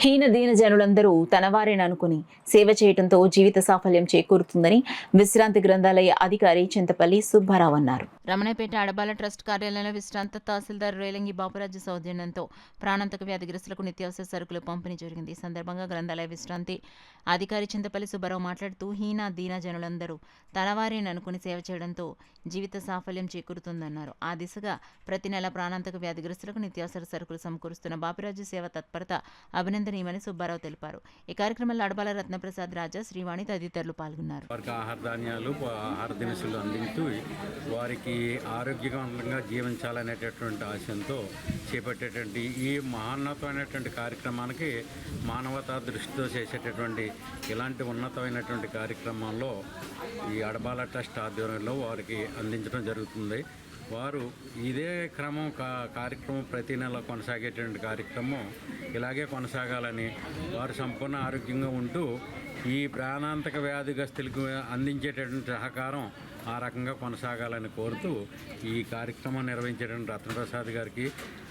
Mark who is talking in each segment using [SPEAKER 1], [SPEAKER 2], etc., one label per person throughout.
[SPEAKER 1] హీన దీన జనులందరూ తనవారేననుకుని సేవ చేయడంతో జీవిత సాఫల్యం చేకూరుతుందని విశ్రాంతి గ్రంథాలయ అధికారి చింతపల్లి సుబ్బారావు అన్నారు.
[SPEAKER 2] రమణపేట అడబాల ట్రస్ట్ కార్యాలయంలో విశ్రాంత తహసీల్దార్ రేలంగి బాపురాజు సౌజన్యంతో ప్రాణాంతక వ్యాధిగ్రస్తులకు నిత్యావసర సరుకులు పంపిణీ జరిగింది. ఈ సందర్భంగా గ్రంథాలయ విశ్రాంతి అధికారి చింతపల్లి సుబ్బారావు మాట్లాడుతూ హీన దీన జనులందరూ తనవారేననుకుని సేవ చేయడంతో జీవిత సాఫల్యం చేకూరుతుందన్నారు. ఆ దిశగా ప్రతి నెల ప్రాణాంతక వ్యాధిగ్రస్తులకు నిత్యావసర సరుకులు సమకూరుస్తున్న బాపురాజు సేవ తత్పరత అభినందనీయమని సుబ్బారావు తెలిపారు. ఈ కార్యక్రమంలో అడబాల రత్నప్రసాద్, రాజా, శ్రీవాణి తదితరులు పాల్గొన్నారు.
[SPEAKER 3] వారికి ఆహార ధాన్యాలు, ఆహార దినుసులు అందించు వారికి ఆరోగ్యవంతంగా జీవించాలనేటటువంటి ఆశయంతో చేపట్టేటువంటి ఈ మహోన్నతమైనటువంటి కార్యక్రమానికి మానవతా దృష్టితో చేసేటటువంటి ఇలాంటి ఉన్నతమైనటువంటి కార్యక్రమంలో ఈ అడబాల ట్రస్ట్ ఆధ్వర్యంలో వారికి అందించడం జరుగుతుంది. వారు ఇదే కార్యక్రమం ప్రతి నెల కొనసాగేటువంటి కార్యక్రమం ఇలాగే కొనసాగాలని, వారు సంపూర్ణ ఆరోగ్యంగా ఉంటూ ఈ ప్రాణాంతక వ్యాధిగ్రస్తులకు అందించేటటువంటి సహకారం ఆ రకంగా కొనసాగాలని కోరుతూ ఈ కార్యక్రమం నిర్వహించేటువంటి రత్నప్రసాద్ గారికి,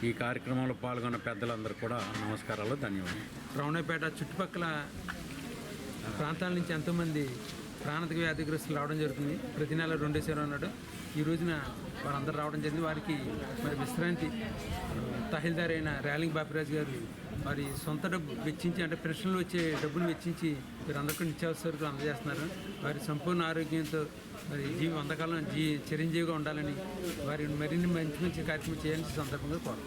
[SPEAKER 3] ఈ కార్యక్రమంలో పాల్గొన్న పెద్దలందరూ కూడా నమస్కారాలు, ధన్యవాదాలు.
[SPEAKER 4] రమణపేట చుట్టుపక్కల ప్రాంతాల నుంచి ఎంతోమంది ప్రాణాంతక వ్యాధిగ్రస్తులు రావడం జరుగుతుంది. ప్రతి నెల 2 సేవ ఉన్నాడు. ఈ రోజున వారందరూ రావడం జరిగింది. వారికి మరి విశ్రాంతి తహసీల్దార్ అయిన రేలంగి బాపిరాజు గారు వారి సొంత డబ్బు వెచ్చించి, అంటే పెన్షన్లు వచ్చే డబ్బును వెచ్చించి వీరందరికీ నిత్యావసర సరుకులు అందజేస్తున్నారు. వారి సంపూర్ణ ఆరోగ్యంతో మరి వందకాలం చిరంజీవిగా ఉండాలని, వారి మరిన్ని మంచి మంచి కార్యక్రమం చేయాలని సందర్భంగా కోరుతున్నాను.